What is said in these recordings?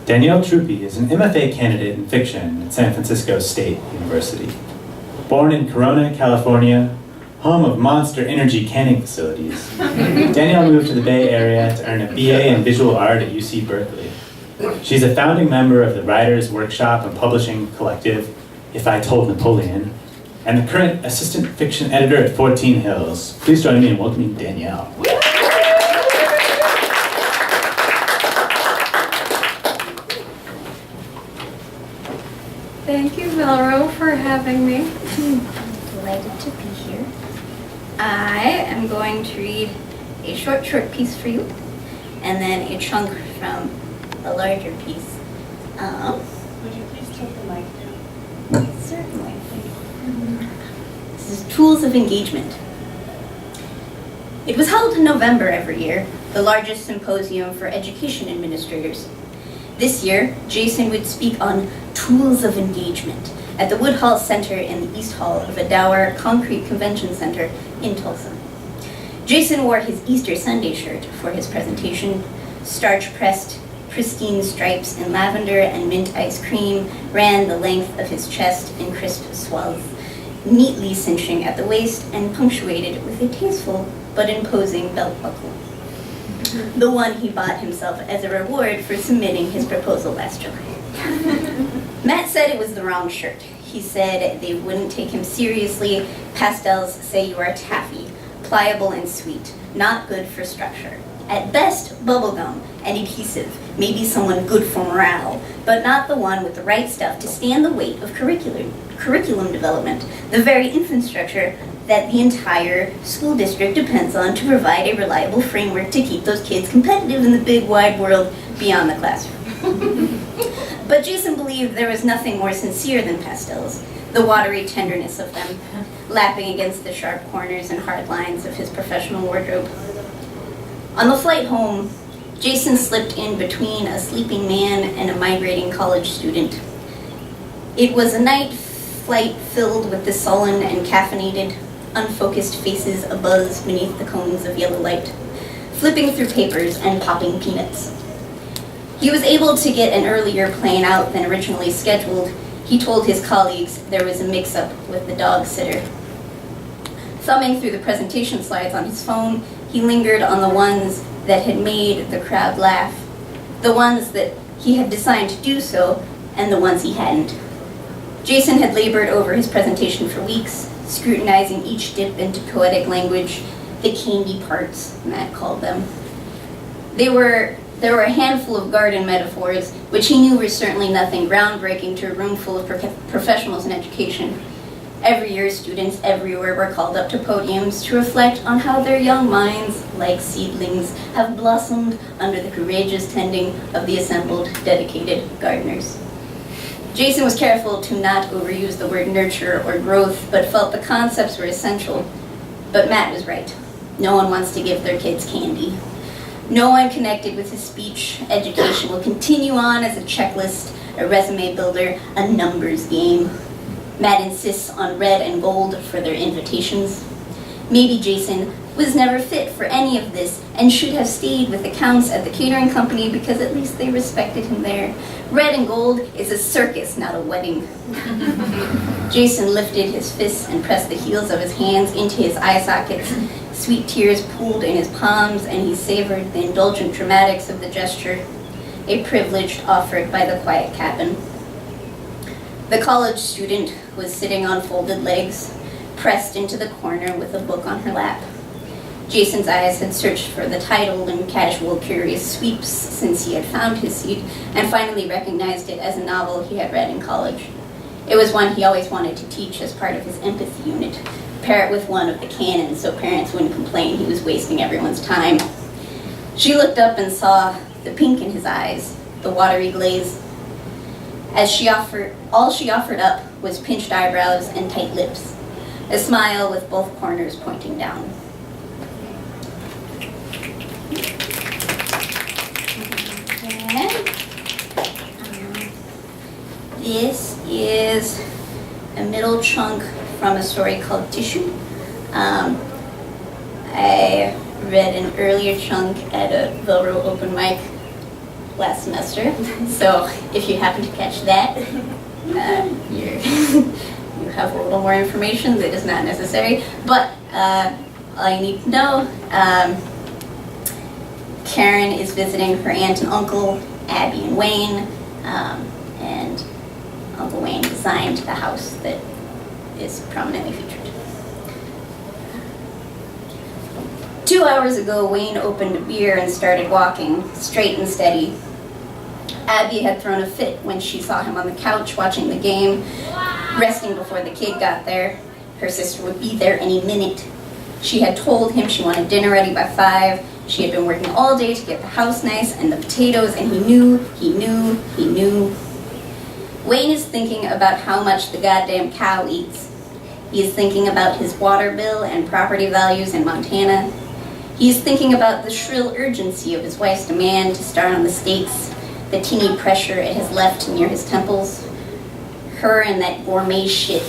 Danielle Truppi is an MFA candidate in fiction at San Francisco State University. Born in Corona, California, home of Monster Energy canning facilities, Danielle moved to the Bay Area to earn a BA in visual art at UC Berkeley. She's a founding member of the Writers' Workshop and Publishing Collective, If I Told Napoleon, and the current assistant fiction editor at 14 Hills. Please join me in welcoming Danielle. Thank you, Velro, for having me. Delighted to be here. I am going to read a short piece for you, and then a chunk from a larger piece. Would you please take the mic down? Certainly. This is Tools of Engagement. It was held in November every year, the largest symposium for education administrators. This year, Jason would speak on Tools of Engagement at the Woodhall Center in the East Hall of the Dower Concrete Convention Center in Tulsa. Jason wore his Easter Sunday shirt for his presentation. Starch-pressed, pristine stripes in lavender and mint ice cream ran the length of his chest in crisp swaths, neatly cinching at the waist and punctuated with a tasteful but imposing belt buckle. The one he bought himself as a reward for submitting his proposal last July. Matt said it was the wrong shirt. He said they wouldn't take him seriously. Pastels say you are taffy, pliable and sweet, not good for structure. At best, bubblegum and adhesive, maybe someone good for morale, but not the one with the right stuff to stand the weight of curriculum development, the very infrastructure that the entire school district depends on to provide a reliable framework to keep those kids competitive in the big wide world beyond the classroom. But Jason believed there was nothing more sincere than pastels, the watery tenderness of them, lapping against the sharp corners and hard lines of his professional wardrobe. On the flight home, Jason slipped in between a sleeping man and a migrating college student. It was a night flight filled with the sullen and caffeinated, unfocused faces abuzz beneath the cones of yellow light, flipping through papers and popping peanuts. He was able to get an earlier plane out than originally scheduled. He told his colleagues there was a mix-up with the dog sitter. Thumbing through the presentation slides on his phone, he lingered on the ones that had made the crowd laugh, the ones that he had designed to do so, and the ones he hadn't. Jason had labored over his presentation for weeks, scrutinizing each dip into poetic language, the candy parts, Matt called them. There were a handful of garden metaphors, which he knew were certainly nothing groundbreaking to a room full of professionals in education. Every year, students everywhere were called up to podiums to reflect on how their young minds, like seedlings, have blossomed under the courageous tending of the assembled, dedicated gardeners. Jason was careful to not overuse the word nurture or growth, but felt the concepts were essential. But Matt was right. No one wants to give their kids candy. No one connected with his speech. Education will continue on as a checklist, a resume builder, a numbers game. Matt insists on red and gold for their invitations. Maybe Jason was never fit for any of this and should have stayed with accounts at the catering company because at least they respected him there. Red and gold is a circus, not a wedding. Jason lifted his fists and pressed the heels of his hands into his eye sockets. Sweet tears pooled in his palms, and he savored the indulgent dramatics of the gesture, a privilege offered by the quiet cabin. The college student was sitting on folded legs, pressed into the corner with a book on her lap. Jason's eyes had searched for the title in casual, curious sweeps since he had found his seat, and finally recognized it as a novel he had read in college. It was one he always wanted to teach as part of his empathy unit, pair it with one of the canons so parents wouldn't complain he was wasting everyone's time. She looked up and saw the pink in his eyes, the watery glaze. All she offered up was pinched eyebrows and tight lips, a smile with both corners pointing down. This is a middle chunk from a story called Tissue. I read an earlier chunk at a Velro open mic last semester. So if you happen to catch that, you have a little more information that is not necessary. But all you need to know, Karen is visiting her aunt and uncle, Abby and Wayne, and Uncle Wayne designed the house that is prominently featured. 2 hours ago, Wayne opened a beer and started walking, straight and steady. Abby had thrown a fit when she saw him on the couch watching the game, resting before the kid got there. Her sister would be there any minute. She had told him she wanted dinner ready by 5. She had been working all day to get the house nice and the potatoes, and he knew. Wayne is thinking about how much the goddamn cow eats. He is thinking about his water bill and property values in Montana. He is thinking about the shrill urgency of his wife's demand to start on the stakes, the teeny pressure it has left near his temples. Her and that gourmet shit.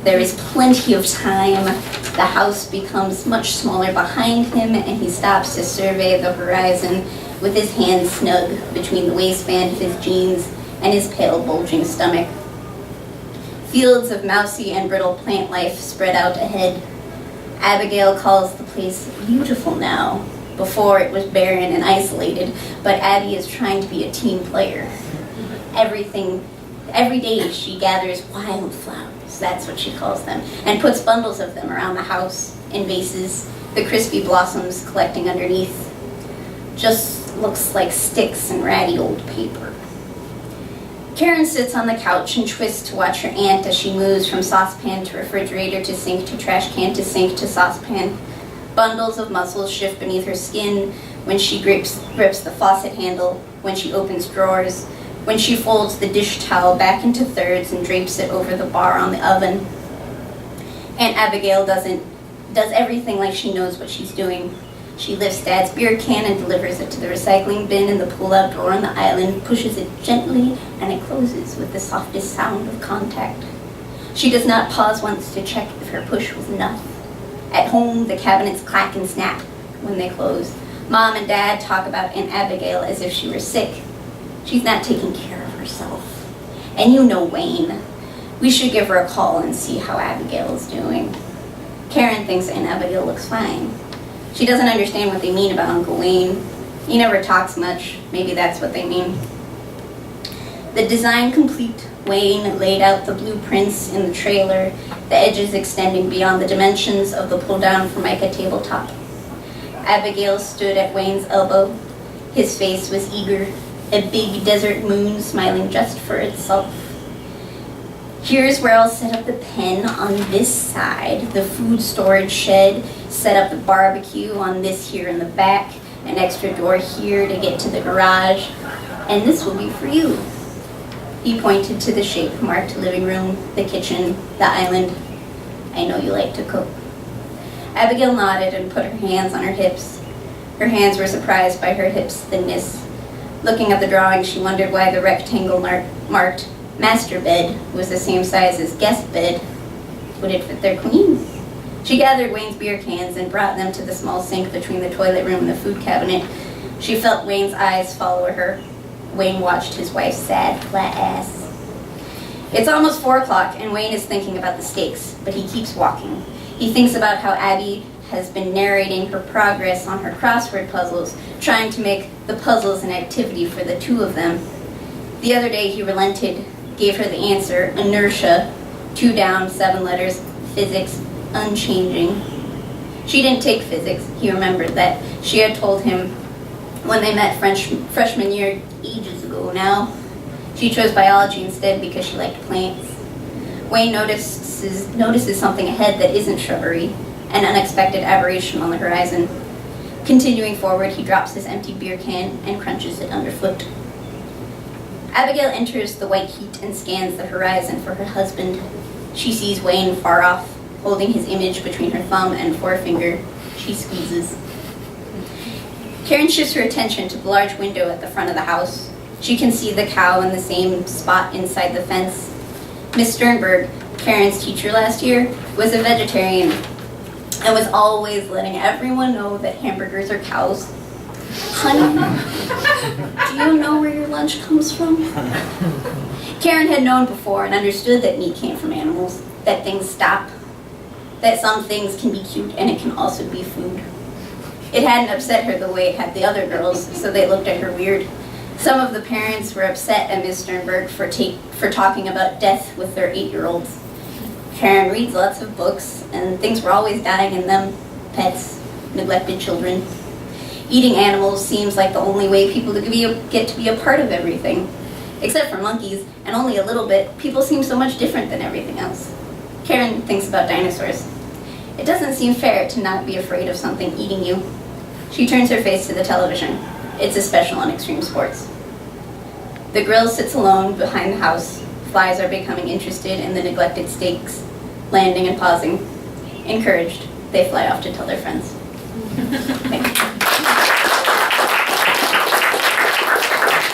There is plenty of time. The house becomes much smaller behind him, and he stops to survey the horizon with his hands snug between the waistband of his jeans and his pale, bulging stomach. Fields of mousy and brittle plant life spread out ahead. Abigail calls the place beautiful now. Before it was barren and isolated, but Abby is trying to be a team player. Every day she gathers wildflowers, that's what she calls them, and puts bundles of them around the house in vases, the crispy blossoms collecting underneath. Just looks like sticks and ratty old paper. Karen sits on the couch and twists to watch her aunt as she moves from saucepan to refrigerator to sink to trash can to sink to saucepan. Bundles of muscles shift beneath her skin when she grips the faucet handle, when she opens drawers, when she folds the dish towel back into thirds and drapes it over the bar on the oven. Aunt Abigail does everything like she knows what she's doing. She lifts Dad's beer can and delivers it to the recycling bin in the pull-out drawer on the island, pushes it gently, and it closes with the softest sound of contact. She does not pause once to check if her push was enough. At home, the cabinets clack and snap when they close. Mom and Dad talk about Aunt Abigail as if she were sick. She's not taking care of herself. And you know Wayne. We should give her a call and see how Abigail is doing. Karen thinks Aunt Abigail looks fine. She doesn't understand what they mean about Uncle Wayne. He never talks much. Maybe that's what they mean. The design complete, Wayne laid out the blueprints in the trailer, the edges extending beyond the dimensions of the pull-down Formica tabletop. Abigail stood at Wayne's elbow. His face was eager, a big desert moon smiling just for itself. Here's where I'll set up the pen on this side, the food storage shed, set up the barbecue on this here in the back, an extra door here to get to the garage, and this will be for you. He pointed to the shape marked living room, the kitchen, the island. I know you like to cook. Abigail nodded and put her hands on her hips. Her hands were surprised by her hips' thinness. Looking at the drawing, she wondered why the rectangle marked master bed was the same size as guest bed. Would it fit their queen? She gathered Wayne's beer cans and brought them to the small sink between the toilet room and the food cabinet. She felt Wayne's eyes follow her. Wayne watched his wife's sad, flat ass. It's almost 4 o'clock, and Wayne is thinking about the stakes, but he keeps walking. He thinks about how Abby has been narrating her progress on her crossword puzzles, trying to make the puzzles an activity for the two of them. The other day he relented, gave her the answer, inertia, 2 down, 7 letters, physics, unchanging. She didn't take physics. He remembered that. She had told him when they met freshman year ages ago now. She chose biology instead because she liked plants. Wayne notices something ahead that isn't shrubbery, an unexpected aberration on the horizon. Continuing forward, he drops his empty beer can and crunches it underfoot. Abigail enters the white heat and scans the horizon for her husband. She sees Wayne far off, holding his image between her thumb and forefinger. She squeezes. Karen shifts her attention to the large window at the front of the house. She can see the cow in the same spot inside the fence. Miss Sternberg, Karen's teacher last year, was a vegetarian and was always letting everyone know that hamburgers are cows. Honey, do you know where your lunch comes from? Karen had known before and understood that meat came from animals, that things stop, that some things can be cute and it can also be food. It hadn't upset her the way it had the other girls, so they looked at her weird. Some of the parents were upset at Miss Sternberg for talking about death with their 8-year-olds. Karen reads lots of books, and things were always dying in them. Pets, neglected children. Eating animals seems like the only way people get to be a part of everything. Except for monkeys, and only a little bit, people seem so much different than everything else. Karen thinks about dinosaurs. It doesn't seem fair to not be afraid of something eating you. She turns her face to the television. It's a special on extreme sports. The grill sits alone behind the house. Flies are becoming interested in the neglected steaks, landing and pausing. Encouraged, they fly off to tell their friends.